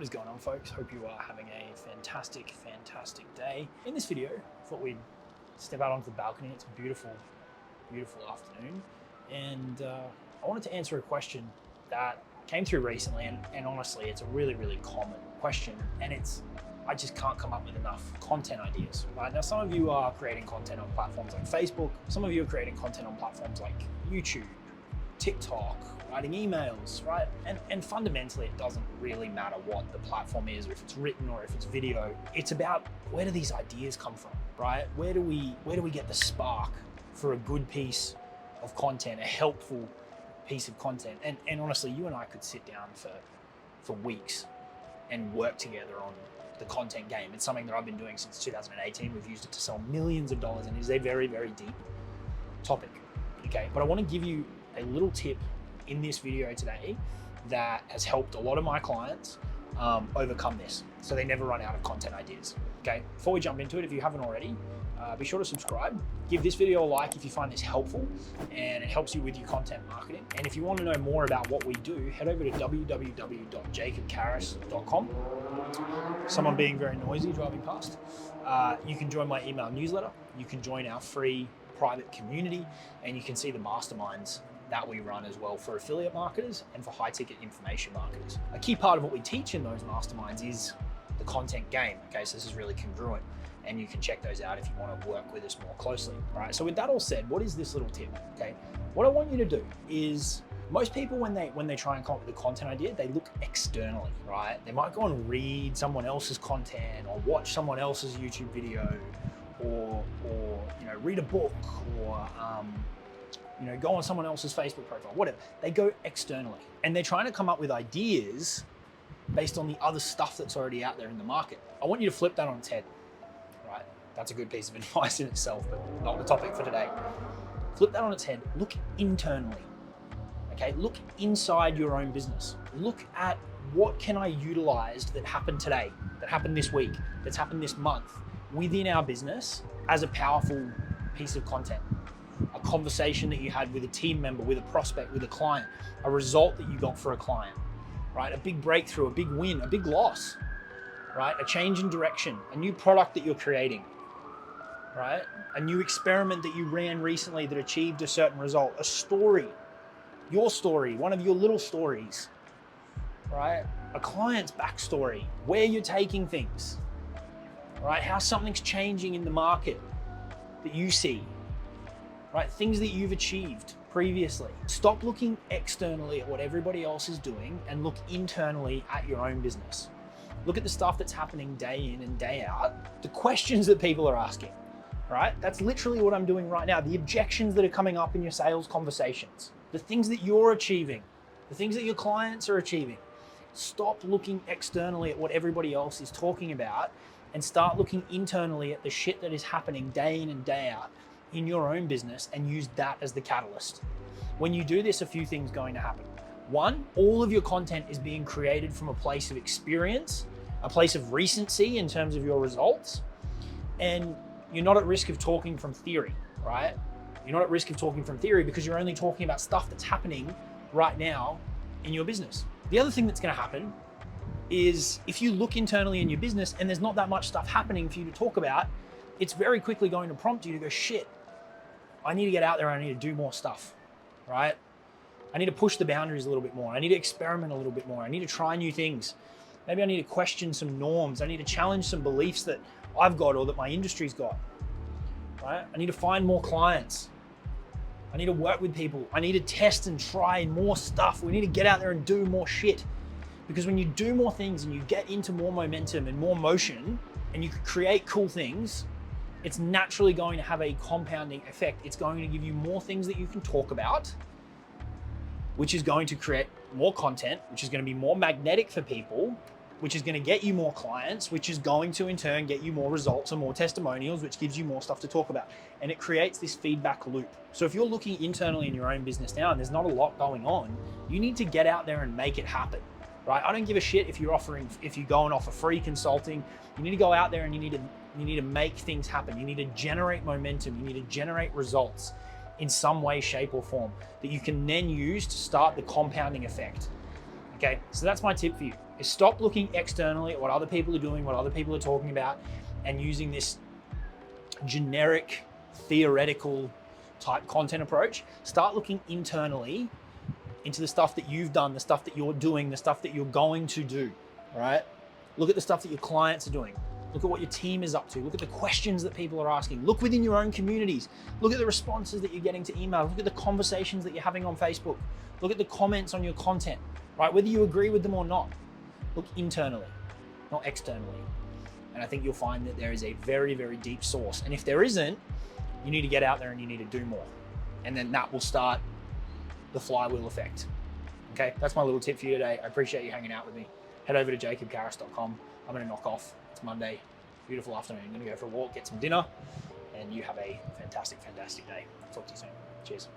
What is going on, folks? Hope you are having a fantastic day. In this video, I thought we'd step out onto the balcony. It's a beautiful afternoon. And I wanted to answer a question that came through recently. And honestly, it's a really common question. And I just can't come up with enough content ideas. Right? Now, some of you are creating content on platforms like Facebook. Some of you are creating content on platforms like YouTube, TikTok, writing emails, right? And fundamentally, it doesn't really matter what the platform is, or if it's written or if it's video. It's about, where do these ideas come from, right? Where do we get the spark for a good piece of content, a helpful piece of content? And honestly, you and I could sit down for weeks and work together on the content game. It's something that I've been doing since 2018. We've used it to sell millions of dollars, and it is a very deep topic, okay? But I want to give you a little tip in this video today that has helped a lot of my clients overcome this, so they never run out of content ideas. Okay, before we jump into it, if you haven't already, be sure to subscribe. Give this video a like if you find this helpful and it helps you with your content marketing. And if you want to know more about what we do, head over to www.jacobcaris.com. Someone being very noisy driving past. You can join my email newsletter. You can join our free private community, and you can see the masterminds that we run as well for affiliate marketers and for high ticket information marketers. A key part of what we teach in those masterminds is the content game. Okay, so this is really congruent, and you can check those out if you want to work with us more closely. All right, so with that all said, what is this little tip? Okay, what I want you to do is, most people when they try and come up with a content idea, they look externally, right? They might go and read someone else's content or watch someone else's YouTube video, or read a book, or go on someone else's Facebook profile, whatever. They go externally, and they're trying to come up with ideas based on the other stuff that's already out there in the market. I want you to flip that on its head, right? That's a good piece of advice in itself, but not the topic for today. Flip that on its head. Look internally, okay? Look inside your own business. Look at, what can I utilize that happened today, that happened this week, that's happened this month within our business as a powerful piece of content. A conversation that you had with a team member, with a prospect, with a client, a result that you got for a client, right? A big breakthrough, a big win, a big loss, right? A change in direction, a new product that you're creating, right? A new experiment that you ran recently that achieved a certain result, a story, your story, one of your little stories, right? A client's backstory, where you're taking things, right? How something's changing in the market that you see, right? Things that you've achieved previously. Stop looking externally at what everybody else is doing and look internally at your own business. Look at the stuff that's happening day in and day out, the questions that people are asking, right? That's literally what I'm doing right now. The objections that are coming up in your sales conversations, the things that you're achieving, the things that your clients are achieving. Stop looking externally at what everybody else is talking about and start looking internally at the shit that is happening day in and day out in your own business, and use that as the catalyst. When you do this, a few things are going to happen. One, all of your content is being created from a place of experience, a place of recency in terms of your results, and you're not at risk of talking from theory, right? You're not at risk of talking from theory because you're only talking about stuff that's happening right now in your business. The other thing that's going to happen is, if you look internally in your business and there's not that much stuff happening for you to talk about, it's very quickly going to prompt you to go, shit, I need to get out there, I need to do more stuff, right? I need to push the boundaries a little bit more. I need to experiment a little bit more. I need to try new things. Maybe I need to question some norms. I need to challenge some beliefs that I've got or that my industry's got, right? I need to find more clients. I need to work with people. I need to test and try more stuff. We need to get out there and do more shit. Because when you do more things and you get into more momentum and more motion, and you create cool things, it's naturally going to have a compounding effect. It's going to give you more things that you can talk about, which is going to create more content, which is going to be more magnetic for people, which is going to get you more clients, which is going to in turn get you more results and more testimonials, which gives you more stuff to talk about. And it creates this feedback loop. So if you're looking internally in your own business now and there's not a lot going on, you need to get out there and make it happen, right? I don't give a shit if you go and offer free consulting. You need to go out there and you need to make things happen. You need to generate momentum. You need to generate results in some way, shape, or form that you can then use to start the compounding effect. Okay, so that's my tip for you. is stop looking externally at what other people are doing, what other people are talking about, and using this generic, theoretical type content approach. Start looking internally into the stuff that you've done, the stuff that you're doing, the stuff that you're going to do, right? Look at the stuff that your clients are doing. Look at what your team is up to. Look at the questions that people are asking. Look within your own communities. Look at the responses that you're getting to emails. Look at the conversations that you're having on Facebook. Look at the comments on your content, right? Whether you agree with them or not. Look internally, not externally. And I think you'll find that there is a very, very deep source. And if there isn't, you need to get out there and you need to do more. And then that will start the flywheel effect. Okay, that's my little tip for you today. I appreciate you hanging out with me. Head over to jacobkarras.com. I'm gonna knock off. It's Monday, beautiful afternoon. I'm gonna go for a walk, get some dinner, and you have a fantastic, fantastic day. Talk to you soon. Cheers.